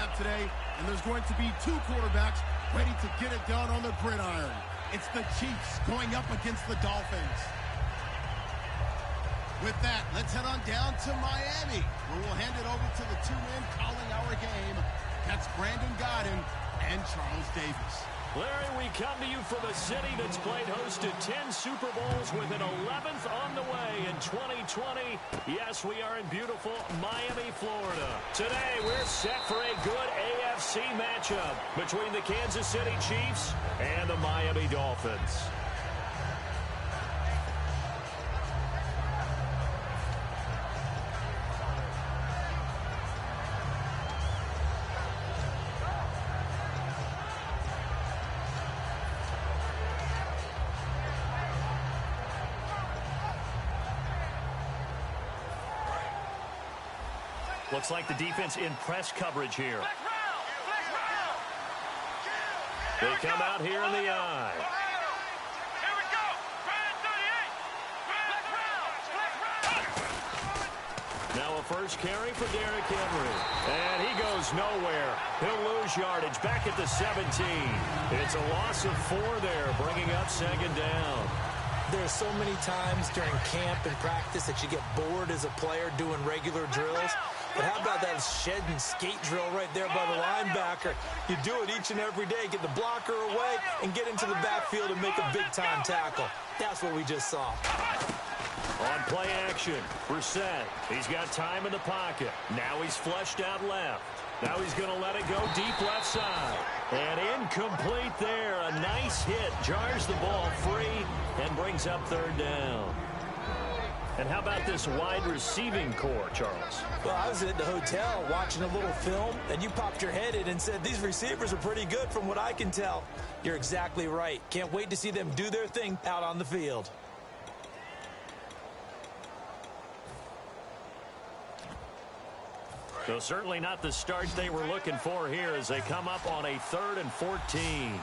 have today, and there's going to be two quarterbacks ready to get it done on the gridiron. It's the Chiefs going up against the Dolphins. With that, let's head on down to Miami, where we'll hand it over to the two men calling our game. That's Brandon Godden and Charles Davis. Larry, we come to you from a city that's played host to 10 Super Bowls with an 11th on the way in 2020. Yes, we are in beautiful Miami, Florida. Today, we're set for a good AFC matchup between the Kansas City Chiefs and the Miami Dolphins. Looks like the defense in press coverage here. They come out here in the eye. Now a first carry for Derrick Henry. And he goes nowhere. He'll lose yardage back at the 17. It's a loss of 4 there, bringing up second down. There's so many times during camp and practice that you get bored as a player doing regular drills. But how about that shed and skate drill right there by the linebacker? You do it each and every day. Get the blocker away and get into the backfield and make a big-time tackle. That's what we just saw. On play action, Brissett. He's got time in the pocket. Now he's flushed out left. Now he's going to let it go deep left side. And incomplete there. A nice hit. Jars the ball free and brings up third down. And how about this wide receiving core, Charles? Well, I was at the hotel watching a little film, and you popped your head in and said, these receivers are pretty good from what I can tell. You're exactly right. Can't wait to see them do their thing out on the field. So certainly not the start they were looking for here as they come up on a 3rd and 14.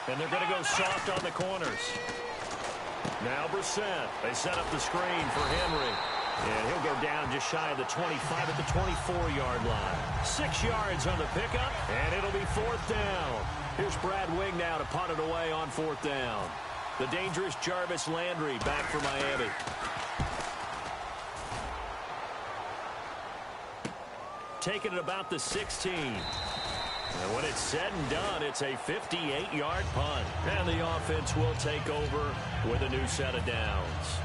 And they're going to go soft on the corners. Now Brissett. They set up the screen for Henry. And he'll go down just shy of the 25 at the 24-yard line. 6 yards on the pickup, and it'll be 4th down. Here's Brad Wing now to punt it away on 4th down. The dangerous Jarvis Landry back for Miami. Taking it about the 16. And when it's said and done, it's a 58-yard punt. And the offense will take over with a new set of downs.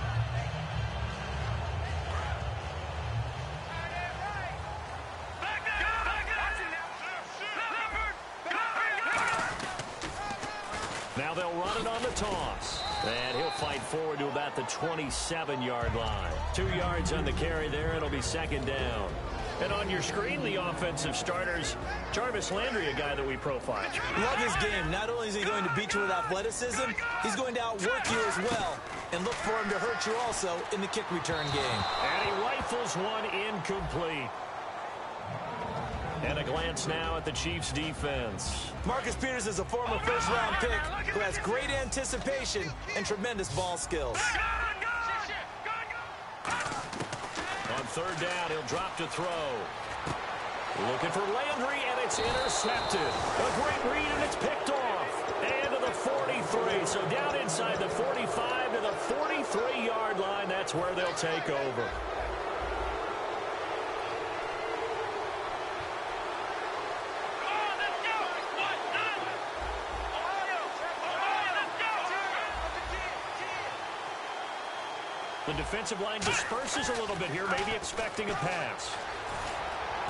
Now they'll run it on the toss. And he'll fight forward to about the 27-yard line. 2 yards on the carry there. It'll be 2nd down. And on your screen, the offensive starters, Jarvis Landry, a guy that we profiled. Love his game. Not only is he going to beat you with athleticism, he's going to outwork you as well. And look for him to hurt you also in the kick return game. And he rifles one incomplete. And a glance now at the Chiefs' defense. Marcus Peters is a former first-round pick who has great anticipation and tremendous ball skills. On 3rd down, he'll drop to throw. Looking for Landry, and it's intercepted. A great read, and it's picked off. And to the 43. So down inside the 45 to the 43-yard line. That's where they'll take over. The defensive line disperses a little bit here, maybe expecting a pass.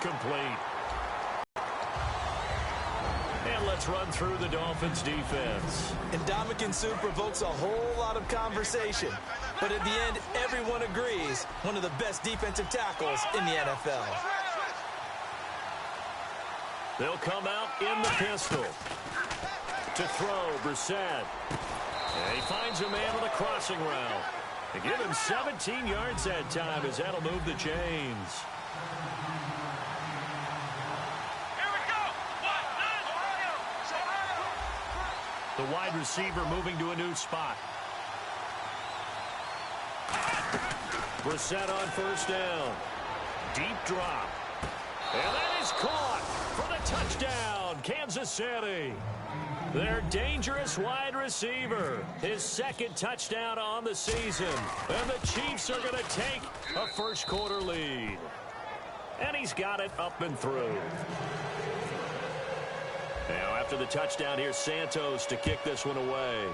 Complete. And let's run through the Dolphins' defense. Ndamukong Suh provokes a whole lot of conversation. But at the end, everyone agrees one of the best defensive tackles in the NFL. They'll come out in the pistol. To throw, Brissett. And he finds a man on the crossing route. They give him 17 yards that time as that'll move the chains. The wide receiver moving to a new spot. Brissett on 1st down. Deep drop. And that is Touchdown, Kansas City. Their dangerous wide receiver, his second touchdown on the season. And the Chiefs are going to take a first-quarter lead. And he's got it up and through. Now, after the touchdown, here's Santos to kick this one away.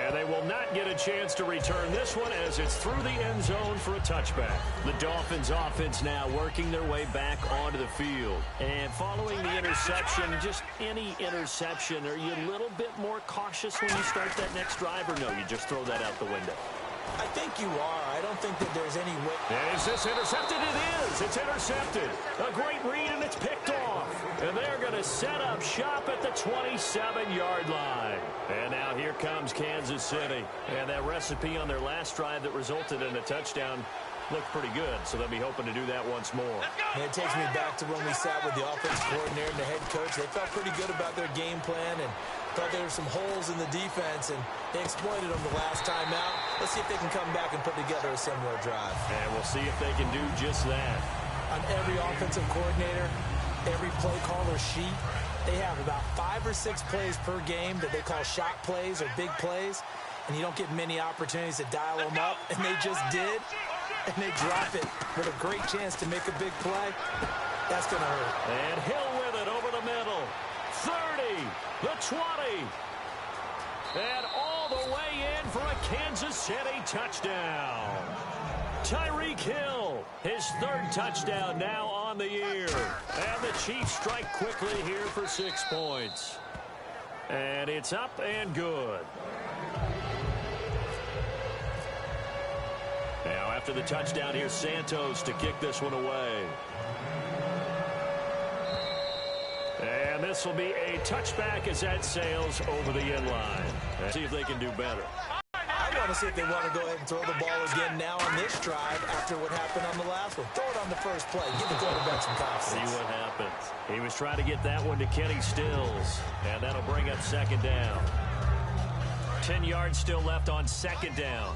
And they will not get a chance to return this one as it's through the end zone for a touchback. The Dolphins offense now working their way back onto the field. And following the interception, just any interception, are you a little bit more cautious when you start that next drive, or no, you just throw that out the window? I think you are. I don't think that there's any way. Is this intercepted? It is. It's intercepted. A great read, and it's picked off. And they're going to set up shop at the 27-yard line. And now here comes Kansas City. And that recipe on their last drive that resulted in a touchdown looked pretty good, so they'll be hoping to do that once more. And it takes me back to when we sat with the offense coordinator and the head coach. They felt pretty good about their game plan and thought there were some holes in the defense, and they exploited them the last time out. Let's see if they can come back and put together a similar drive. And we'll see if they can do just that. On every offensive coordinator, every play caller sheet, they have about 5 or 6 plays per game that they call shot plays or big plays, and you don't get many opportunities to dial them up, and they just did. And they drop it with a great chance to make a big play. That's going to hurt. And Hill with it over the middle. 30, the 20. And all the way in for a Kansas City touchdown. Tyreek Hill, his third touchdown now on the year. And the Chiefs strike quickly here for 6 points. And it's up and good. Now, after the touchdown, here's Santos to kick this one away. And this will be a touchback as that sails over the end line. Let's see if they can do better. I want to see if they want to go ahead and throw the ball again now on this drive after what happened on the last one. Throw it on the first play. Give the quarterback some confidence. See what happens. He was trying to get that one to Kenny Stills. And that'll bring up second down. 10 yards still left on second down.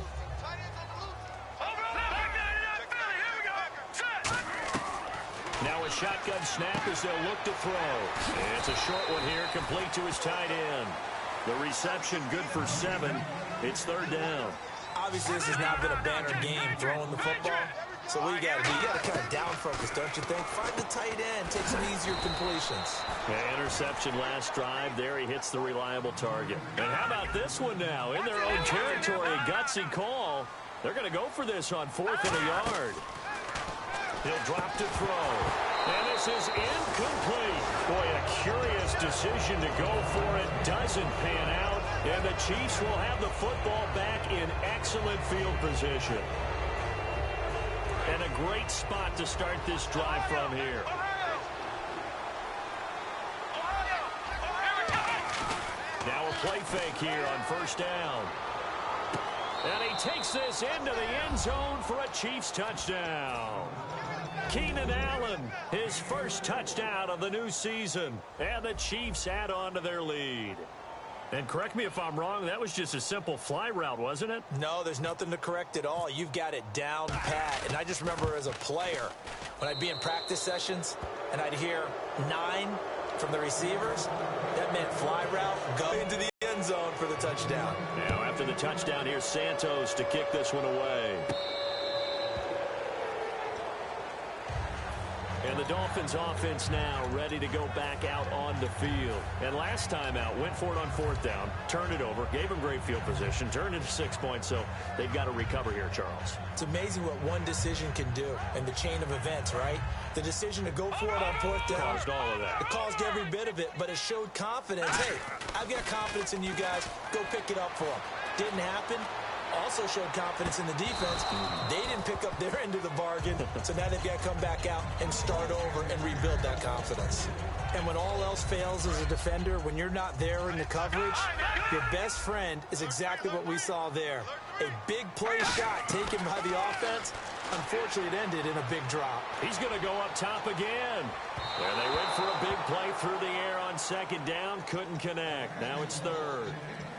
Now a shotgun snap as they'll look to throw. And it's a short one here, complete to his tight end. The reception good for 7. It's third down. Obviously, this has not been a banner game throwing the football. So what you got to do, you got to kind of down focus, don't you think? Find the tight end, take some easier completions. Interception last drive. There he hits the reliable target. And how about this one now? In their own territory, a gutsy call. They're going to go for this on 4th and a yard. He'll drop to throw. And this is incomplete. Boy, a curious decision to go for it. Doesn't pan out. And the Chiefs will have the football back in excellent field position. And a great spot to start this drive from here. Now a play fake here on first down. And he takes this into the end zone for a Chiefs touchdown. Keenan Allen, his first touchdown of the new season. And the Chiefs add on to their lead. And correct me if I'm wrong, that was just a simple fly route, wasn't it? No, there's nothing to correct at all. You've got it down pat. And I just remember as a player, when I'd be in practice sessions and I'd hear 9 from the receivers, that meant fly route, go into the end zone for the touchdown. Now after the touchdown, here's Santos to kick this one away. And the Dolphins offense now ready to go back out on the field. And last time out, went for it on 4th down, turned it over, gave them great field position, turned it to 6 points, so they've got to recover here, Charles. It's amazing what one decision can do in the chain of events, right? The decision to go for it on 4th down. Caused all of that. It caused every bit of it, but it showed confidence. Hey, I've got confidence in you guys. Go pick it up for them. Didn't happen. Also showed confidence in the defense. They didn't pick up their end of the bargain, so now they've got to come back out and start over and rebuild that confidence. And when all else fails as a defender, when you're not there in the coverage, your best friend is exactly what we saw there. A big play shot taken by the offense, Unfortunately, it ended in a big drop. He's going to go up top again. And they went for a big play through the air on second down. Couldn't connect. Now it's third.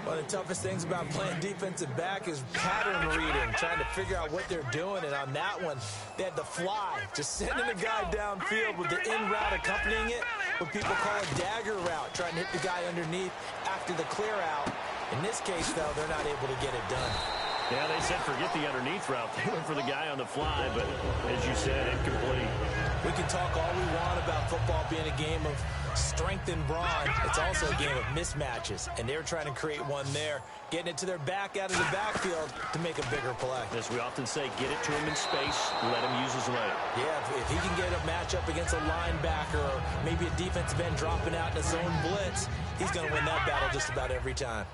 One of the toughest things about playing defensive back is pattern reading, trying to figure out what they're doing. And on that one, they had the fly, just sending the guy downfield with the in route accompanying it, what people call a dagger route, trying to hit the guy underneath after the clear out. In this case, though, they're not able to get it done. Yeah, they said forget the underneath route. They went for the guy on the fly, but as you said, incomplete. We can talk all we want about football being a game of strength and brawn. It's also a game of mismatches, and they're trying to create one there, getting it to their back out of the backfield to make a bigger play. As we often say, get it to him in space, let him use his leg. Yeah, if he can get a matchup against a linebacker or maybe a defensive end dropping out in a zone blitz, he's going to win that battle just about every time.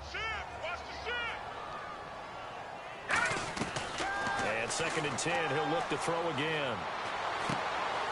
And 2nd and 10, he'll look to throw again.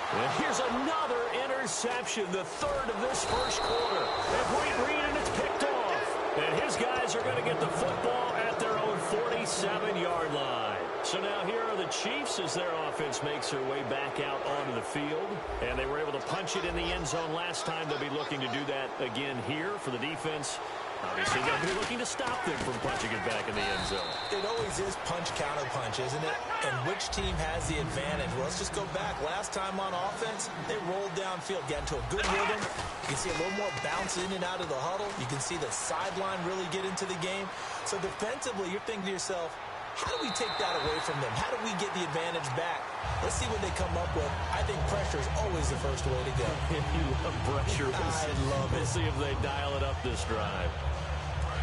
And here's another interception, the third of this first quarter. And great read, and it's picked off. And his guys are going to get the football at their own 47-yard line. So now here are the Chiefs as their offense makes their way back out onto the field. And they were able to punch it in the end zone last time. They'll be looking to do that again here for the defense. Obviously, they'll be looking to stop them from punching it back in the end zone. It always is punch-counter-punch, isn't it? And which team has the advantage? Well, let's just go back. Last time on offense, they rolled downfield, got into a good rhythm. You can see a little more bounce in and out of the huddle. You can see the sideline really get into the game. So defensively, you're thinking to yourself, how do we take that away from them? How do we get the advantage back? Let's see what they come up with. I think pressure is always the first way to go. You love pressure. I love it. We'll see if they dial it up this drive.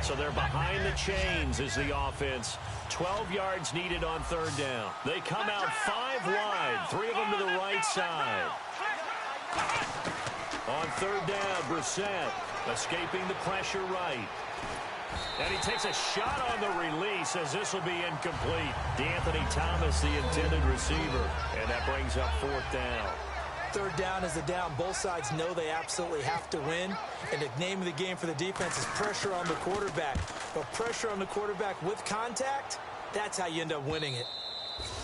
So they're behind the chains as the offense. 12 yards needed on 3rd down. They come out 5 wide, 3 of them to the right side. On 3rd down, Brissett escaping the pressure right. And he takes a shot on the release as this will be incomplete. DeAnthony Thomas, the intended receiver. And that brings up 4th down. 3rd down is the down. Both sides know they absolutely have to win. And the name of the game for the defense is pressure on the quarterback. But pressure on the quarterback with contact, that's how you end up winning it.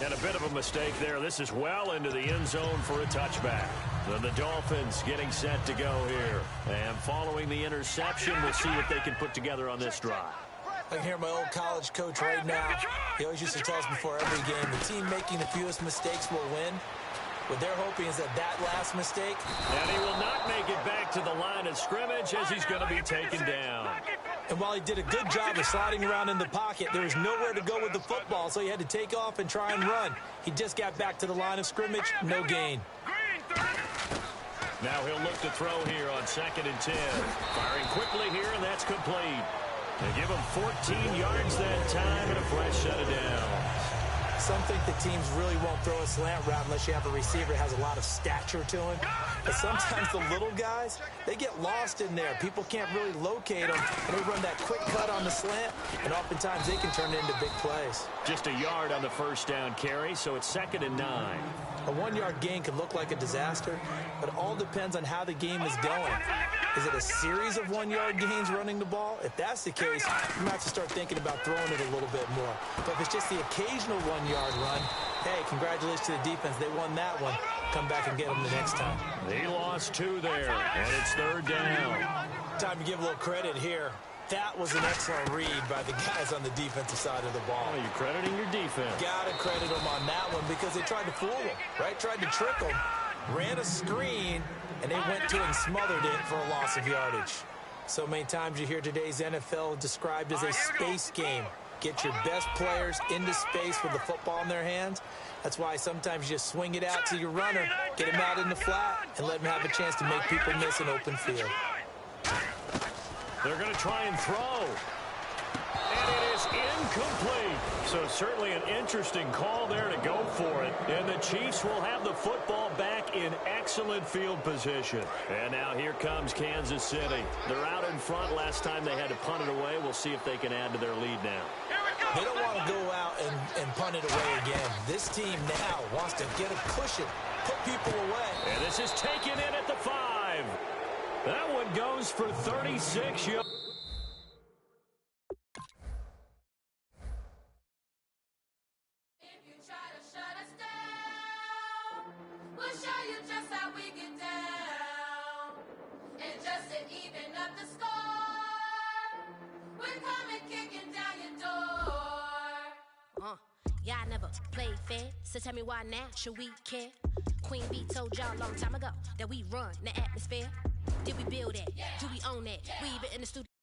And a bit of a mistake there. This is well into the end zone for a touchback. Then the Dolphins getting set to go here. And following the interception, we'll see what they can put together on this drive. I can hear my old college coach right now. He always used to tell us before every game, the team making the fewest mistakes will win. What they're hoping is that last mistake. And he will not make it back to the line of scrimmage as he's going to be taken down. And while he did a good job of sliding around in the pocket, there was nowhere to go with the football, so he had to take off and try and run. He just got back to the line of scrimmage, no gain. Now he'll look to throw here on 2nd and 10. Firing quickly here, and that's complete. They give him 14 yards that time and a fresh set of downs. Some think the teams really won't throw a slant route unless you have a receiver that has a lot of stature to him. But sometimes the little guys, they get lost in there. People can't really locate them, and they run that quick cut on the slant, and oftentimes they can turn it into big plays. Just a yard on the 1st down carry, so it's 2nd and 9. A 1-yard gain can look like a disaster, but it all depends on how the game is going. Is it a series of 1-yard gains running the ball? If that's the case, you might have to start thinking about throwing it a little bit more. But if it's just the occasional 1-yard run, hey, congratulations to the defense. They won that one. Come back and get them the next time. He lost 2 there, and it's 3rd down. Time to give a little credit here. That was an excellent read by the guys on the defensive side of the ball. Oh, you're crediting your defense. Gotta credit them on that one because they tried to fool them, right? Tried to trick them, ran a screen, and they went to and smothered it for a loss of yardage. So many times you hear today's NFL described as a space game. Get your best players into space with the football in their hands. That's why sometimes you just swing it out to your runner, get him out in the flat, and let him have a chance to make people miss an open field. They're going to try and throw. And it is incomplete. So certainly an interesting call there to go for it. And the Chiefs will have the football back in excellent field position. And now here comes Kansas City. They're out in front. Last time they had to punt it away. We'll see if they can add to their lead now. They don't want to go out and punt it away again. This team now wants to get a cushion, put people away. And this is taken in at the 5. That one goes for 36 yards. even up the score. We're coming kicking down your door. Y'all never played fair, so tell me why now should we care? Queen B told y'all a long time ago that we run the atmosphere. Did we build that? Do we own that? We even in the studio.